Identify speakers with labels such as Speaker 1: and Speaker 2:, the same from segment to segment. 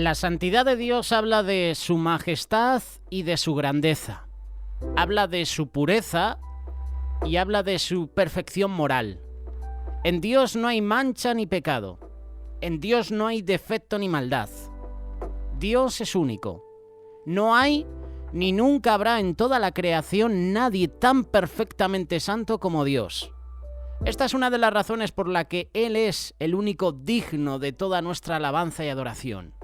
Speaker 1: La santidad de Dios habla de su majestad y de su grandeza. Habla de su pureza y habla de su perfección moral. En Dios no hay mancha ni pecado. En Dios no hay defecto ni maldad. Dios es único. No hay ni nunca habrá en toda la creación nadie tan perfectamente santo como Dios. Esta es una de las razones por la que Él es el único digno de toda nuestra alabanza y adoración.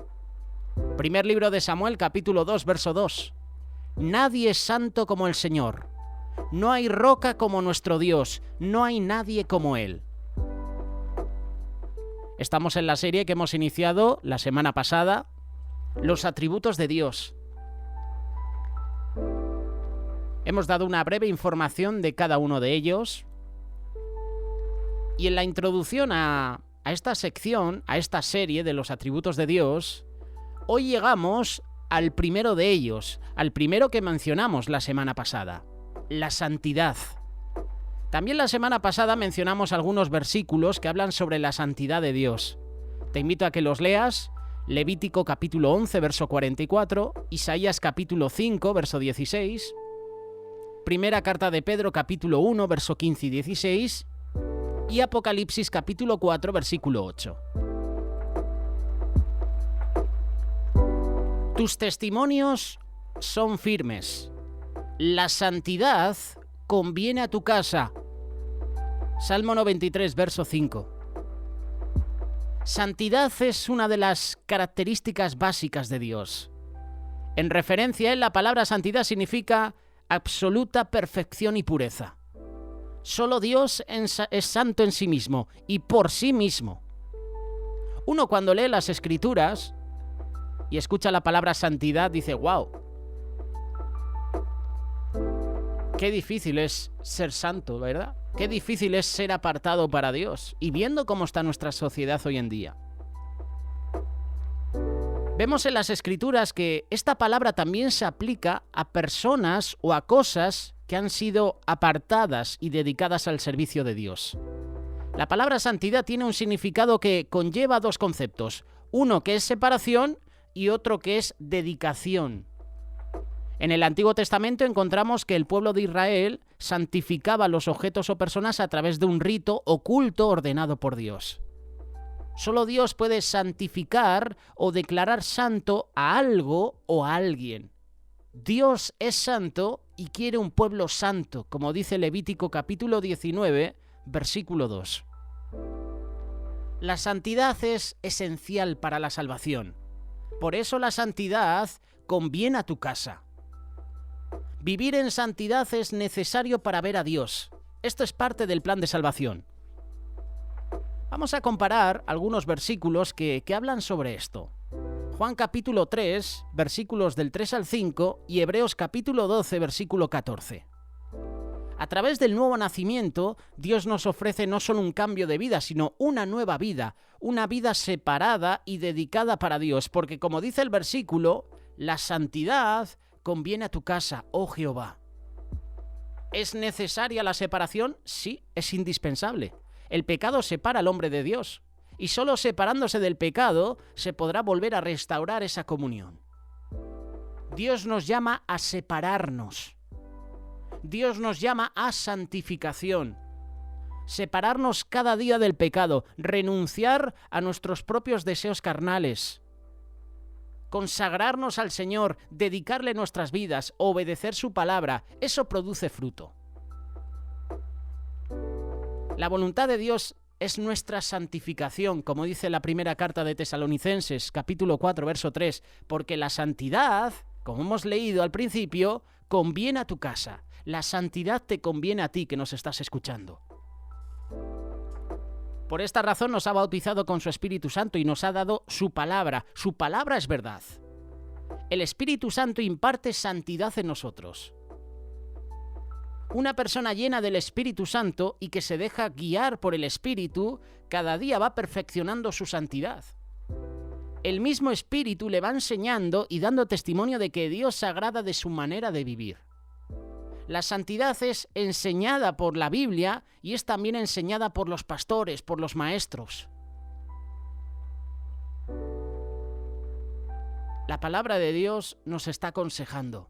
Speaker 1: Primer libro de Samuel, capítulo 2, verso 2. Nadie es santo como el Señor. No hay roca como nuestro Dios. No hay nadie como Él. Estamos en la serie que hemos iniciado la semana pasada, los atributos de Dios. Hemos dado una breve información de cada uno de ellos. Y en la introducción a esta sección, a esta serie de los atributos de Dios, hoy llegamos al primero de ellos, al primero que mencionamos la semana pasada, la santidad. También la semana pasada mencionamos algunos versículos que hablan sobre la santidad de Dios. Te invito a que los leas: Levítico capítulo 11, verso 44, Isaías capítulo 5, verso 16, Primera carta de Pedro capítulo 1, verso 15 y 16, y Apocalipsis capítulo 4, versículo 8. Tus testimonios son firmes. La santidad conviene a tu casa. Salmo 93, verso 5. Santidad es una de las características básicas de Dios. En referencia a él, la palabra santidad significa absoluta perfección y pureza. Solo Dios es santo en sí mismo y por sí mismo. Uno cuando lee las Escrituras y escucha la palabra santidad dice: ¡wow! Qué difícil es ser santo, ¿verdad? Qué difícil es ser apartado para Dios. Y viendo cómo está nuestra sociedad hoy en día, vemos en las Escrituras que esta palabra también se aplica a personas o a cosas que han sido apartadas y dedicadas al servicio de Dios. La palabra santidad tiene un significado que conlleva dos conceptos: uno que es separación y otro que es dedicación. En el Antiguo Testamento encontramos que el pueblo de Israel santificaba los objetos o personas a través de un rito o culto ordenado por Dios. Solo Dios puede santificar o declarar santo a algo o a alguien. Dios es santo y quiere un pueblo santo, como dice Levítico capítulo 19, versículo 2. La santidad es esencial para la salvación. Por eso la santidad conviene a tu casa. Vivir en santidad es necesario para ver a Dios. Esto es parte del plan de salvación. Vamos a comparar algunos versículos que hablan sobre esto. Juan capítulo 3, versículos del 3 al 5 y Hebreos capítulo 12, versículo 14. A través del nuevo nacimiento, Dios nos ofrece no solo un cambio de vida, sino una nueva vida, una vida separada y dedicada para Dios, porque como dice el versículo, la santidad conviene a tu casa, oh Jehová. ¿Es necesaria la separación? Sí, es indispensable. El pecado separa al hombre de Dios, y solo separándose del pecado se podrá volver a restaurar esa comunión. Dios nos llama a separarnos. Dios nos llama a santificación. Separarnos cada día del pecado, renunciar a nuestros propios deseos carnales, consagrarnos al Señor, dedicarle nuestras vidas, obedecer su palabra, eso produce fruto. La voluntad de Dios es nuestra santificación, como dice la primera carta de Tesalonicenses, capítulo 4, verso 3, porque la santidad, como hemos leído al principio, conviene a tu casa. La santidad te conviene a ti que nos estás escuchando. Por esta razón nos ha bautizado con su Espíritu Santo y nos ha dado su palabra. Su palabra es verdad. El Espíritu Santo imparte santidad en nosotros. Una persona llena del Espíritu Santo y que se deja guiar por el Espíritu, cada día va perfeccionando su santidad. El mismo Espíritu le va enseñando y dando testimonio de que Dios se agrada de su manera de vivir. La santidad es enseñada por la Biblia y es también enseñada por los pastores, por los maestros. La palabra de Dios nos está aconsejando: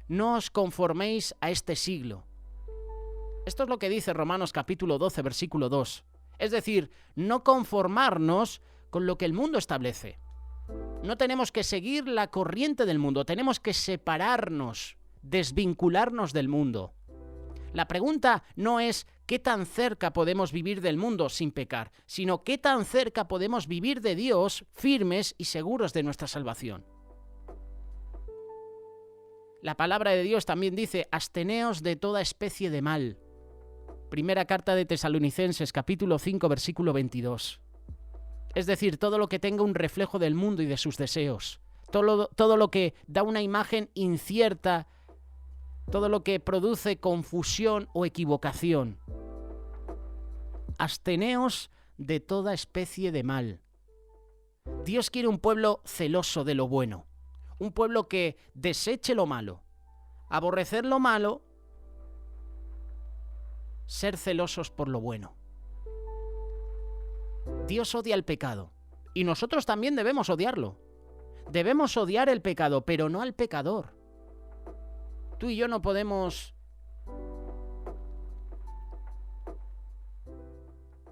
Speaker 1: no os conforméis a este siglo. Esto es lo que dice Romanos capítulo 12, versículo 2. Es decir, no conformarnos con lo que el mundo establece. No tenemos que seguir la corriente del mundo, tenemos que separarnos, desvincularnos del mundo. La pregunta no es qué tan cerca podemos vivir del mundo sin pecar, sino qué tan cerca podemos vivir de Dios firmes y seguros de nuestra salvación. La palabra de Dios también dice: absteneos de toda especie de mal. Primera carta de Tesalonicenses, capítulo 5, versículo 22. Es decir, todo lo que tenga un reflejo del mundo y de sus deseos. Todo lo que da una imagen incierta, todo lo que produce confusión o equivocación. Absteneos de toda especie de mal. Dios quiere un pueblo celoso de lo bueno, un pueblo que deseche lo malo, aborrecer lo malo, ser celosos por lo bueno. Dios odia el pecado y nosotros también debemos odiarlo. Debemos odiar el pecado, pero no al pecador. Tú y yo no podemos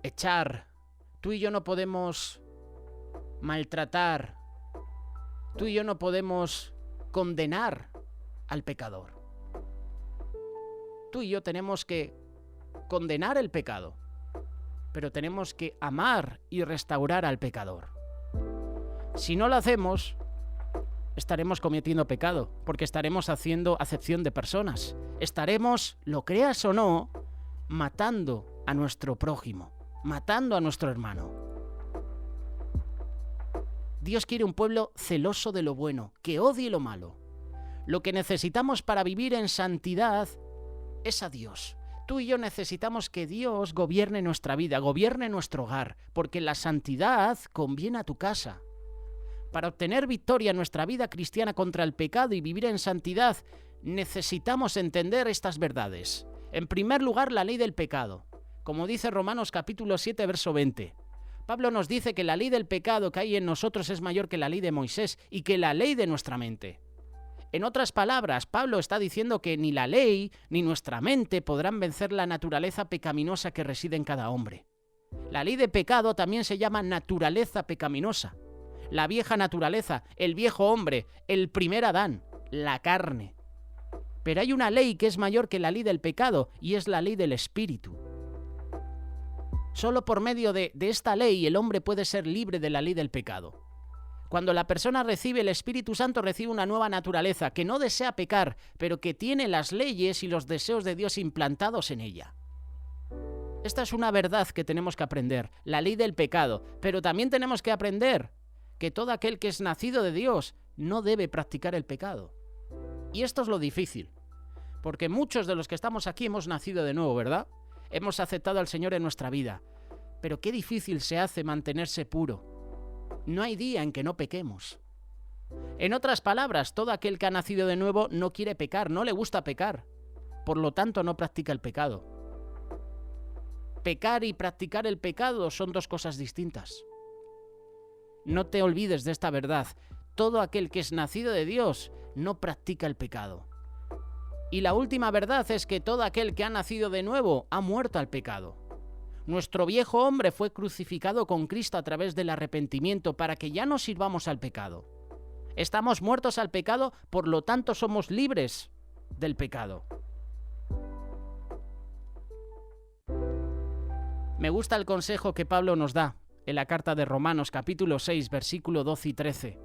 Speaker 1: echar, tú y yo no podemos maltratar, tú y yo no podemos condenar al pecador. Tú y yo tenemos que condenar el pecado, pero tenemos que amar y restaurar al pecador. Si no lo hacemos, estaremos cometiendo pecado, porque estaremos haciendo acepción de personas. Estaremos, lo creas o no, matando a nuestro prójimo, matando a nuestro hermano. Dios quiere un pueblo celoso de lo bueno, que odie lo malo. Lo que necesitamos para vivir en santidad es a Dios. Tú y yo necesitamos que Dios gobierne nuestra vida, gobierne nuestro hogar, porque la santidad conviene a tu casa. Para obtener victoria en nuestra vida cristiana contra el pecado y vivir en santidad, necesitamos entender estas verdades. En primer lugar, la ley del pecado. Como dice Romanos capítulo 7, verso 20. Pablo nos dice que la ley del pecado que hay en nosotros es mayor que la ley de Moisés y que la ley de nuestra mente. En otras palabras, Pablo está diciendo que ni la ley ni nuestra mente podrán vencer la naturaleza pecaminosa que reside en cada hombre. La ley de pecado también se llama naturaleza pecaminosa. La vieja naturaleza, el viejo hombre, el primer Adán, la carne. Pero hay una ley que es mayor que la ley del pecado y es la ley del Espíritu. Solo por medio de esta ley el hombre puede ser libre de la ley del pecado. Cuando la persona recibe el Espíritu Santo, recibe una nueva naturaleza que no desea pecar, pero que tiene las leyes y los deseos de Dios implantados en ella. Esta es una verdad que tenemos que aprender, la ley del pecado, pero también tenemos que aprender que todo aquel que es nacido de Dios no debe practicar el pecado. Y esto es lo difícil, porque muchos de los que estamos aquí hemos nacido de nuevo, ¿verdad? Hemos aceptado al Señor en nuestra vida, pero qué difícil se hace mantenerse puro. No hay día en que no pequemos. En otras palabras, todo aquel que ha nacido de nuevo no quiere pecar, no le gusta pecar. Por lo tanto, no practica el pecado. Pecar y practicar el pecado son dos cosas distintas. No te olvides de esta verdad. Todo aquel que es nacido de Dios no practica el pecado. Y la última verdad es que todo aquel que ha nacido de nuevo ha muerto al pecado. Nuestro viejo hombre fue crucificado con Cristo a través del arrepentimiento para que ya no sirvamos al pecado. Estamos muertos al pecado, por lo tanto somos libres del pecado. Me gusta el consejo que Pablo nos da en la carta de Romanos capítulo 6, versículo 12 y 13.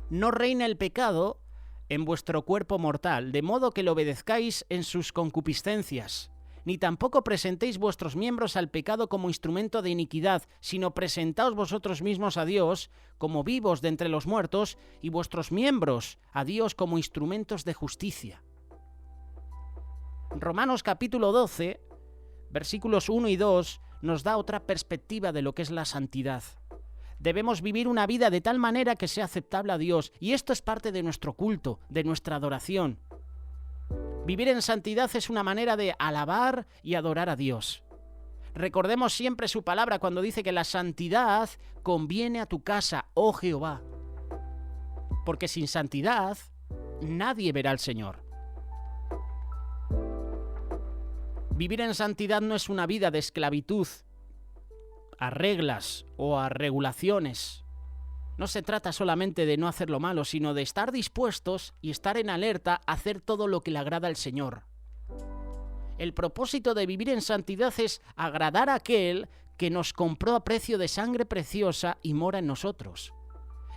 Speaker 1: No reine el pecado en vuestro cuerpo mortal, de modo que lo obedezcáis en sus concupiscencias. Ni tampoco presentéis vuestros miembros al pecado como instrumento de iniquidad, sino presentaos vosotros mismos a Dios como vivos de entre los muertos y vuestros miembros a Dios como instrumentos de justicia. Romanos capítulo 12, versículos 1 y 2, nos da otra perspectiva de lo que es la santidad. Debemos vivir una vida de tal manera que sea aceptable a Dios, y esto es parte de nuestro culto, de nuestra adoración. Vivir en santidad es una manera de alabar y adorar a Dios. Recordemos siempre su palabra cuando dice que la santidad conviene a tu casa, oh Jehová. porque sin santidad nadie verá al Señor. Vivir en santidad no es una vida de esclavitud a reglas o a regulaciones. No se trata solamente de no hacer lo malo, sino de estar dispuestos y estar en alerta a hacer todo lo que le agrada al Señor. El propósito de vivir en santidad es agradar a aquel que nos compró a precio de sangre preciosa y mora en nosotros.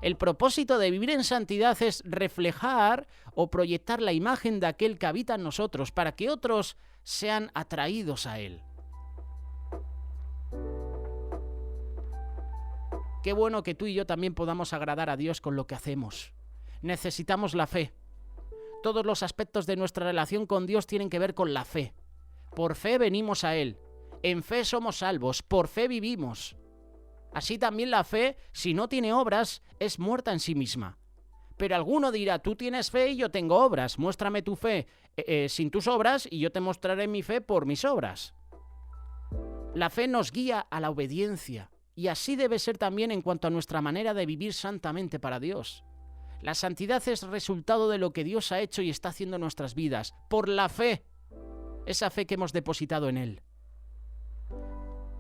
Speaker 1: El propósito de vivir en santidad es reflejar o proyectar la imagen de aquel que habita en nosotros para que otros sean atraídos a él. Qué bueno que tú y yo también podamos agradar a Dios con lo que hacemos. Necesitamos la fe. Todos los aspectos de nuestra relación con Dios tienen que ver con la fe. Por fe venimos a Él. En fe somos salvos. Por fe vivimos. Así también la fe, si no tiene obras, es muerta en sí misma. Pero alguno dirá, tú tienes fe y yo tengo obras. Muéstrame tu fe sin tus obras y yo te mostraré mi fe por mis obras. La fe nos guía a la obediencia. Y así debe ser también en cuanto a nuestra manera de vivir santamente para Dios. La santidad es resultado de lo que Dios ha hecho y está haciendo en nuestras vidas, por la fe, esa fe que hemos depositado en Él.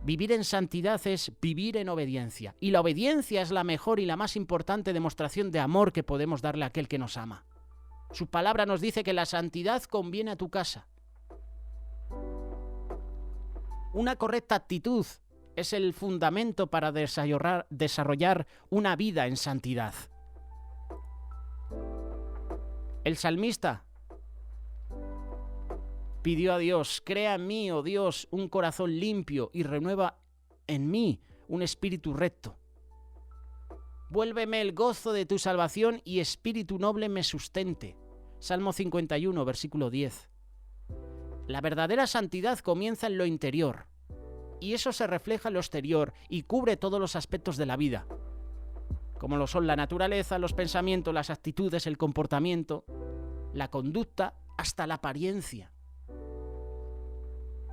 Speaker 1: Vivir en santidad es vivir en obediencia, y la obediencia es la mejor y la más importante demostración de amor que podemos darle a aquel que nos ama. Su palabra nos dice que la santidad conviene a tu casa. Una correcta actitud es el fundamento para desarrollar una vida en santidad. El salmista pidió a Dios, crea en mí, oh Dios, un corazón limpio y renueva en mí un espíritu recto. Vuélveme el gozo de tu salvación y espíritu noble me sustente. Salmo 51, versículo 10. La verdadera santidad comienza en lo interior. Y eso se refleja en lo exterior y cubre todos los aspectos de la vida, como lo son la naturaleza, los pensamientos, las actitudes, el comportamiento, la conducta, hasta la apariencia.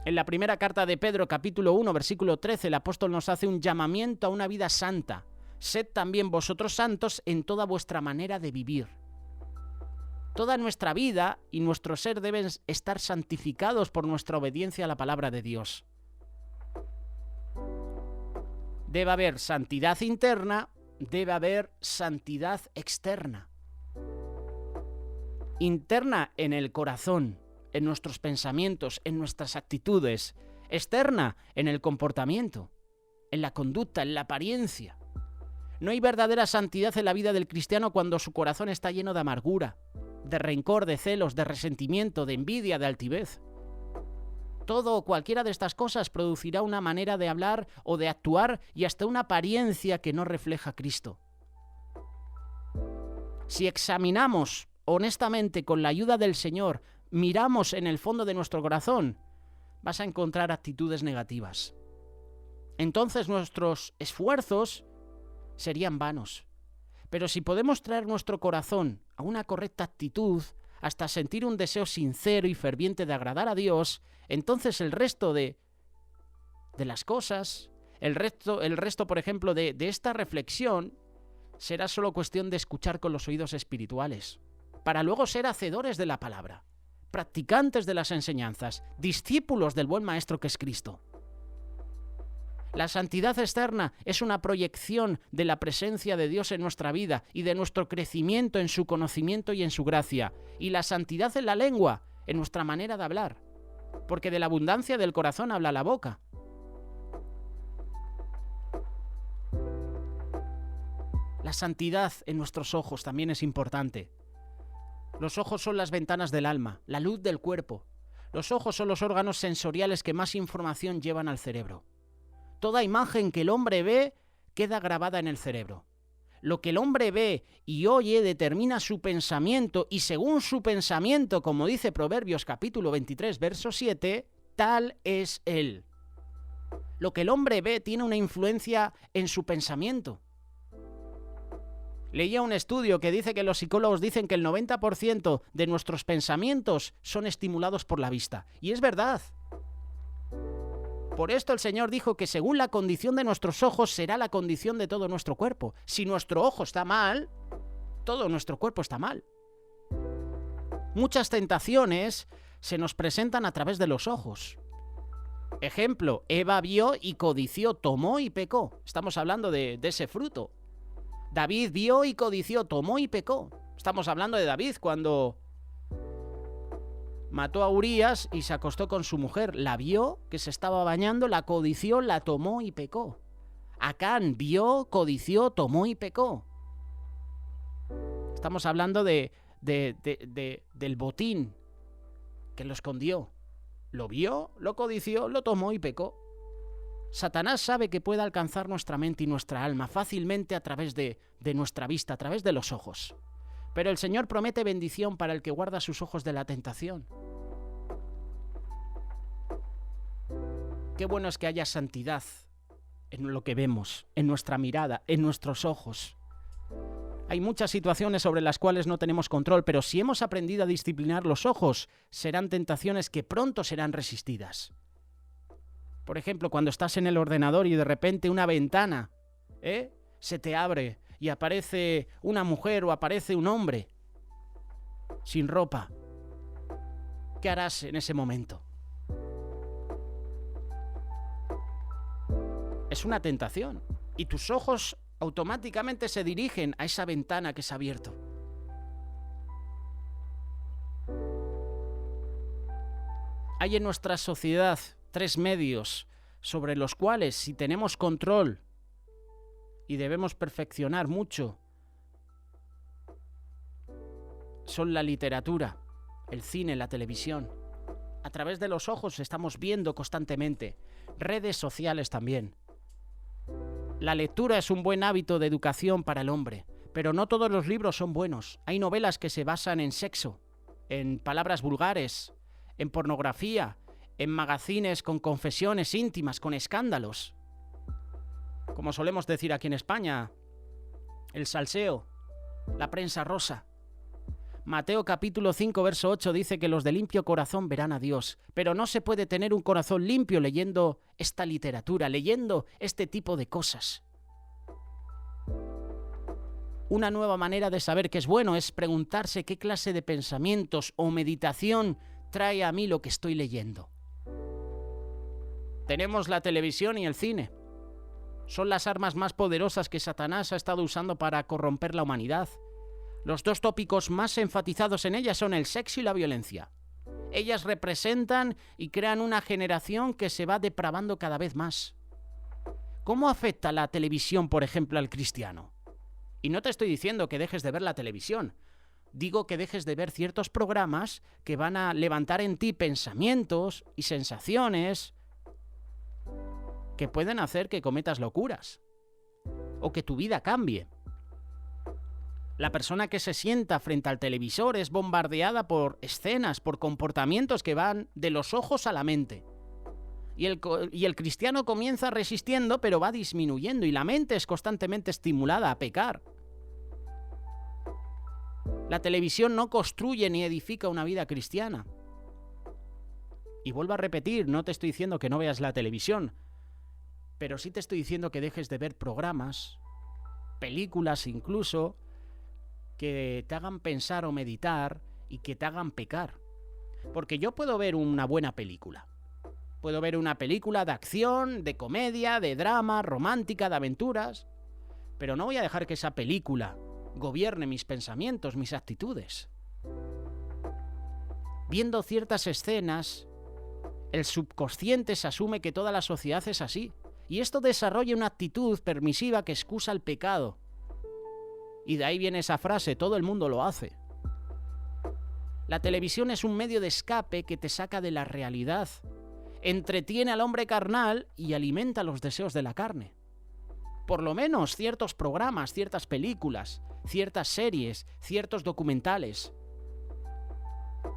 Speaker 1: En la primera carta de Pedro, capítulo 1, versículo 13, el apóstol nos hace un llamamiento a una vida santa. Sed también vosotros santos en toda vuestra manera de vivir. Toda nuestra vida y nuestro ser deben estar santificados por nuestra obediencia a la palabra de Dios. Debe haber santidad interna, debe haber santidad externa. Interna en el corazón, en nuestros pensamientos, en nuestras actitudes. Externa en el comportamiento, en la conducta, en la apariencia. No hay verdadera santidad en la vida del cristiano cuando su corazón está lleno de amargura, de rencor, de celos, de resentimiento, de envidia, de altivez. Todo o cualquiera de estas cosas producirá una manera de hablar o de actuar y hasta una apariencia que no refleja a Cristo. Si examinamos honestamente con la ayuda del Señor, miramos en el fondo de nuestro corazón, vas a encontrar actitudes negativas. Entonces nuestros esfuerzos serían vanos. Pero si podemos traer nuestro corazón a una correcta actitud, hasta sentir un deseo sincero y ferviente de agradar a Dios, entonces el resto de las cosas, el resto, por ejemplo, de esta reflexión, será solo cuestión de escuchar con los oídos espirituales, para luego ser hacedores de la palabra, practicantes de las enseñanzas, discípulos del buen maestro que es Cristo. La santidad externa es una proyección de la presencia de Dios en nuestra vida y de nuestro crecimiento en su conocimiento y en su gracia. Y la santidad en la lengua, en nuestra manera de hablar, porque de la abundancia del corazón habla la boca. La santidad en nuestros ojos también es importante. Los ojos son las ventanas del alma, la luz del cuerpo. Los ojos son los órganos sensoriales que más información llevan al cerebro. Toda imagen que el hombre ve queda grabada en el cerebro. Lo que el hombre ve y oye determina su pensamiento y según su pensamiento, como dice Proverbios capítulo 23, verso 7, tal es él. Lo que el hombre ve tiene una influencia en su pensamiento. Leía un estudio que dice que los psicólogos dicen que el 90% de nuestros pensamientos son estimulados por la vista. Y es verdad. Por esto el Señor dijo que según la condición de nuestros ojos será la condición de todo nuestro cuerpo. Si nuestro ojo está mal, todo nuestro cuerpo está mal. Muchas tentaciones se nos presentan a través de los ojos. Ejemplo, Eva vio y codició, tomó y pecó. Estamos hablando de ese fruto. David vio y codició, tomó y pecó. Estamos hablando de David cuando mató a Urías y se acostó con su mujer. La vio que se estaba bañando, la codició, la tomó y pecó. Acán vio, codició, tomó y pecó. Estamos hablando del botín que lo escondió. Lo vio, lo codició, lo tomó y pecó. Satanás sabe que puede alcanzar nuestra mente y nuestra alma fácilmente a través de nuestra vista, a través de los ojos. Pero el Señor promete bendición para el que guarda sus ojos de la tentación. Qué bueno es que haya santidad en lo que vemos, en nuestra mirada, en nuestros ojos. Hay muchas situaciones sobre las cuales no tenemos control, pero si hemos aprendido a disciplinar los ojos, serán tentaciones que pronto serán resistidas. Por ejemplo, cuando estás en el ordenador y de repente una ventana se te abre y aparece una mujer o aparece un hombre sin ropa. ¿Qué harás en ese momento? Es una tentación y tus ojos automáticamente se dirigen a esa ventana que se ha abierto. Hay en nuestra sociedad 3 medios sobre los cuales, si tenemos control y debemos perfeccionar mucho, son la literatura, el cine, la televisión. A través de los ojos estamos viendo constantemente, redes sociales también. La lectura es un buen hábito de educación para el hombre, pero no todos los libros son buenos. Hay novelas que se basan en sexo, en palabras vulgares, en pornografía, en magazines con confesiones íntimas, con escándalos. Como solemos decir aquí en España, el salseo, la prensa rosa. Mateo capítulo 5, verso 8 dice que los de limpio corazón verán a Dios, pero no se puede tener un corazón limpio leyendo esta literatura, leyendo este tipo de cosas. Una nueva manera de saber qué es bueno es preguntarse qué clase de pensamientos o meditación trae a mí lo que estoy leyendo. Tenemos la televisión y el cine. Son las armas más poderosas que Satanás ha estado usando para corromper la humanidad. Los 2 tópicos más enfatizados en ellas son el sexo y la violencia. Ellas representan y crean una generación que se va depravando cada vez más. ¿Cómo afecta la televisión, por ejemplo, al cristiano? Y no te estoy diciendo que dejes de ver la televisión. Digo que dejes de ver ciertos programas que van a levantar en ti pensamientos y sensaciones que pueden hacer que cometas locuras o que tu vida cambie. La persona que se sienta frente al televisor es bombardeada por escenas, por comportamientos que van de los ojos a la mente. Y el cristiano comienza resistiendo, pero va disminuyendo y la mente es constantemente estimulada a pecar. La televisión no construye ni edifica una vida cristiana. Y vuelvo a repetir, no te estoy diciendo que no veas la televisión, pero sí te estoy diciendo que dejes de ver programas, películas incluso, que te hagan pensar o meditar y que te hagan pecar. Porque yo puedo ver una buena película. Puedo ver una película de acción, de comedia, de drama, romántica, de aventuras, pero no voy a dejar que esa película gobierne mis pensamientos, mis actitudes. Viendo ciertas escenas, el subconsciente se asume que toda la sociedad es así, y esto desarrolla una actitud permisiva que excusa el pecado. Y de ahí viene esa frase, todo el mundo lo hace. La televisión es un medio de escape que te saca de la realidad, entretiene al hombre carnal y alimenta los deseos de la carne. Por lo menos ciertos programas, ciertas películas, ciertas series, ciertos documentales.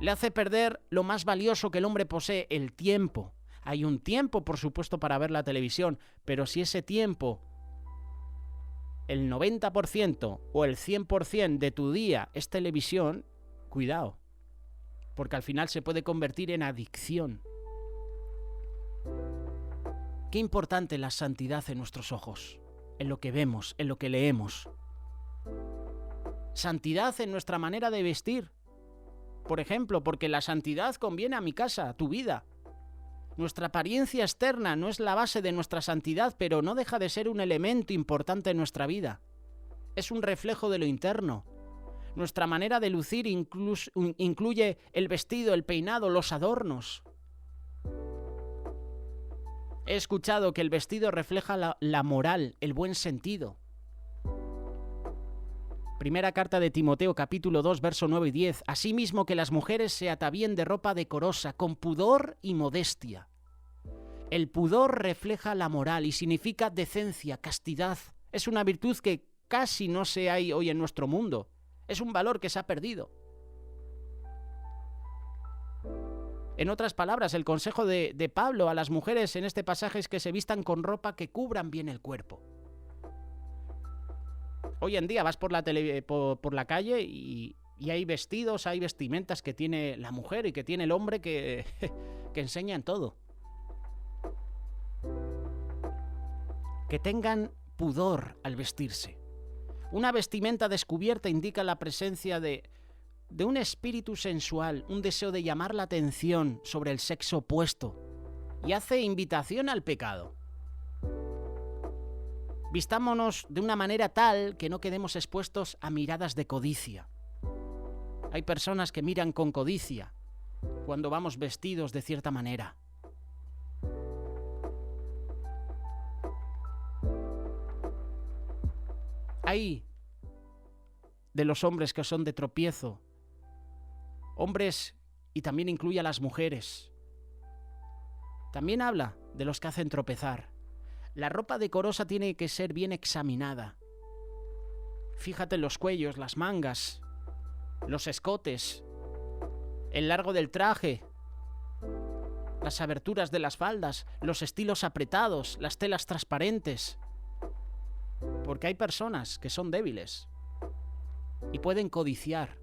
Speaker 1: Le hace perder lo más valioso que el hombre posee, el tiempo. Hay un tiempo, por supuesto, para ver la televisión, pero si ese tiempo, el 90% o el 100% de tu día es televisión, cuidado, porque al final se puede convertir en adicción. Qué importante la santidad en nuestros ojos, en lo que vemos, en lo que leemos. Santidad en nuestra manera de vestir. Por ejemplo, porque la santidad conviene a mi casa, a tu vida. Nuestra apariencia externa no es la base de nuestra santidad, pero no deja de ser un elemento importante en nuestra vida. Es un reflejo de lo interno. Nuestra manera de lucir incluye el vestido, el peinado, los adornos. He escuchado que el vestido refleja la moral, el buen sentido. Primera carta de Timoteo, capítulo 2, verso 9 y 10. Asimismo que las mujeres se atavíen de ropa decorosa, con pudor y modestia. El pudor refleja la moral y significa decencia, castidad. Es una virtud que casi no se hay hoy en nuestro mundo. Es un valor que se ha perdido. En otras palabras, el consejo de Pablo a las mujeres en este pasaje es que se vistan con ropa que cubran bien el cuerpo. Hoy en día vas por la calle y hay vestidos, hay vestimentas que tiene la mujer y que tiene el hombre que enseñan todo. Que tengan pudor al vestirse. Una vestimenta descubierta indica la presencia de un espíritu sensual, un deseo de llamar la atención sobre el sexo opuesto y hace invitación al pecado. Vistámonos de una manera tal que no quedemos expuestos a miradas de codicia. Hay personas que miran con codicia cuando vamos vestidos de cierta manera. Hay de los hombres que son de tropiezo, hombres, y también incluye a las mujeres. También habla de los que hacen tropezar. La ropa decorosa tiene que ser bien examinada. Fíjate en los cuellos, las mangas, los escotes, el largo del traje, las aberturas de las faldas, los estilos apretados, las telas transparentes. Porque hay personas que son débiles y pueden codiciar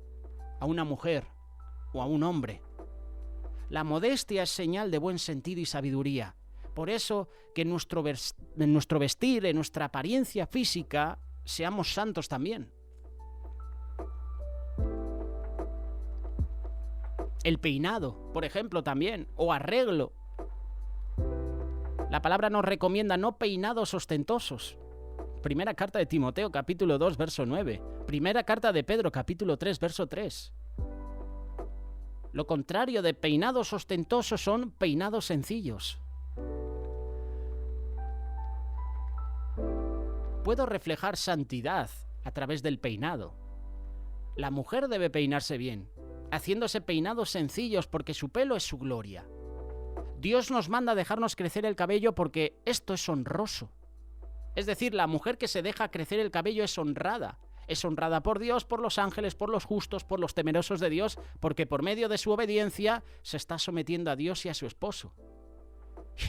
Speaker 1: a una mujer o a un hombre. La modestia es señal de buen sentido y sabiduría. Por eso que en nuestro vestir, en nuestra apariencia física, seamos santos también. El peinado, por ejemplo, también, o arreglo. La palabra nos recomienda no peinados ostentosos. Primera carta de Timoteo, capítulo 2, verso 9. Primera carta de Pedro, capítulo 3, verso 3. Lo contrario de peinados ostentosos son peinados sencillos. Puedo reflejar santidad a través del peinado. La mujer debe peinarse bien, haciéndose peinados sencillos porque su pelo es su gloria. Dios nos manda dejarnos crecer el cabello porque esto es honroso. Es decir, la mujer que se deja crecer el cabello es honrada. Es honrada por Dios, por los ángeles, por los justos, por los temerosos de Dios, porque por medio de su obediencia se está sometiendo a Dios y a su esposo.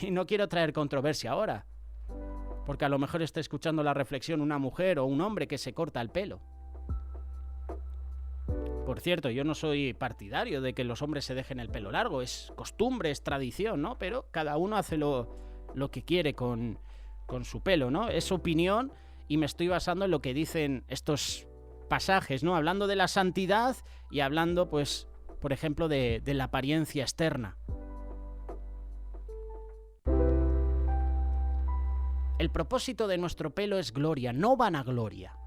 Speaker 1: Y no quiero traer controversia ahora, porque a lo mejor está escuchando la reflexión una mujer o un hombre que se corta el pelo. Por cierto, yo no soy partidario de que los hombres se dejen el pelo largo, es costumbre, es tradición, ¿no? Pero cada uno hace lo que quiere con su pelo, ¿no? Es opinión y me estoy basando en lo que dicen estos pasajes, ¿no? Hablando de la santidad y hablando, pues, por ejemplo, de la apariencia externa. El propósito de nuestro pelo es gloria, no vanagloria.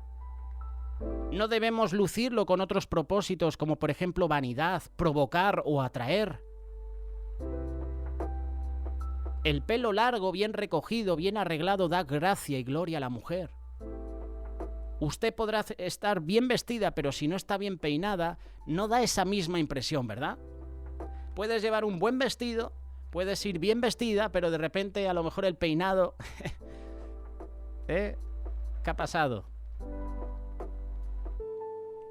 Speaker 1: No debemos lucirlo con otros propósitos como por ejemplo vanidad, provocar o atraer. El pelo largo, bien recogido, bien arreglado, da gracia y gloria a la mujer. Usted podrá estar bien vestida, pero si no está bien peinada, no da esa misma impresión, ¿verdad? Puedes llevar un buen vestido, puedes ir bien vestida, pero de repente a lo mejor el peinado... ¿Qué ha pasado?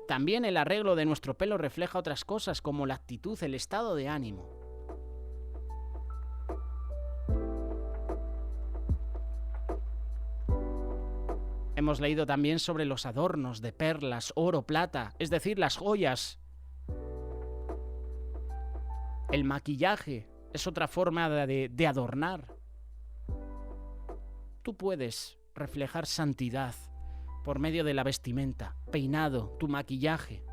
Speaker 1: También el arreglo de nuestro pelo refleja otras cosas como la actitud, el estado de ánimo. Hemos leído también sobre los adornos de perlas, oro, plata, es decir, las joyas. El maquillaje es otra forma de adornar. Tú puedes reflejar santidad por medio de la vestimenta, peinado, tu maquillaje,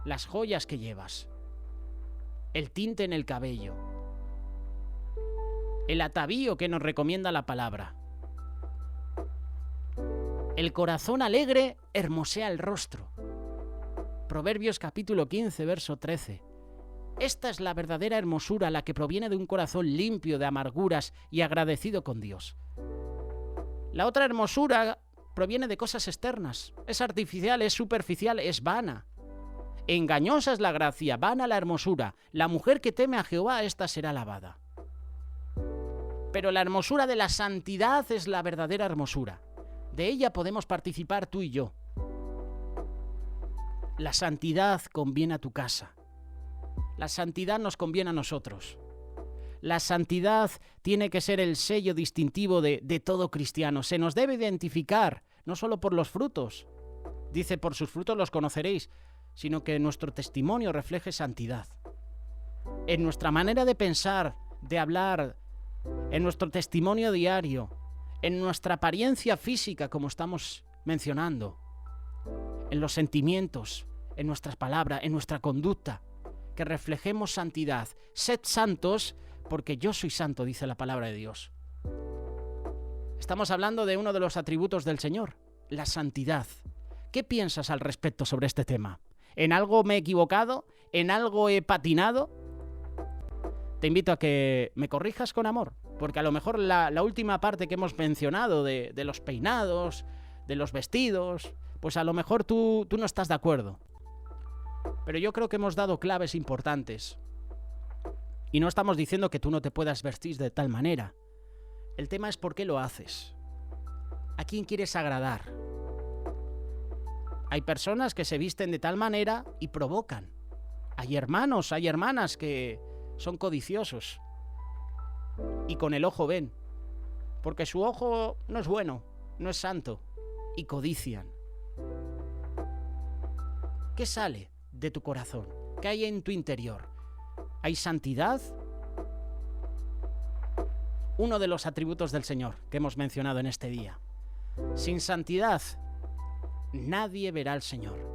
Speaker 1: las joyas que llevas, el tinte en el cabello, el atavío que nos recomienda la palabra. El corazón alegre hermosea el rostro. Proverbios capítulo 15, verso 13. Esta es la verdadera hermosura, la que proviene de un corazón limpio de amarguras y agradecido con Dios. La otra hermosura proviene de cosas externas. Es artificial, es superficial, es vana. Engañosa es la gracia, vana la hermosura. La mujer que teme a Jehová, esta será alabada. Pero la hermosura de la santidad es la verdadera hermosura. De ella podemos participar tú y yo. La santidad conviene a tu casa. La santidad nos conviene a nosotros. La santidad tiene que ser el sello distintivo de todo cristiano. Se nos debe identificar, no solo por los frutos. Dice, por sus frutos los conoceréis, sino que nuestro testimonio refleje santidad. En nuestra manera de pensar, de hablar, en nuestro testimonio diario, en nuestra apariencia física, como estamos mencionando, en los sentimientos, en nuestras palabras, en nuestra conducta, que reflejemos santidad. Sed santos, porque yo soy santo, dice la palabra de Dios. Estamos hablando de uno de los atributos del Señor, la santidad. ¿Qué piensas al respecto sobre este tema? ¿En algo me he equivocado? ¿En algo he patinado? Te invito a que me corrijas con amor, porque a lo mejor la última parte que hemos mencionado de los peinados, de los vestidos, pues a lo mejor tú no estás de acuerdo. Pero yo creo que hemos dado claves importantes. Y no estamos diciendo que tú no te puedas vestir de tal manera. El tema es por qué lo haces. ¿A quién quieres agradar? Hay personas que se visten de tal manera y provocan. Hay hermanos, hay hermanas que son codiciosos y con el ojo ven, porque su ojo no es bueno, no es santo, y codician. ¿Qué sale de tu corazón? ¿Qué hay en tu interior? ¿Hay santidad? Uno de los atributos del Señor que hemos mencionado en este día. Sin santidad, nadie verá al Señor.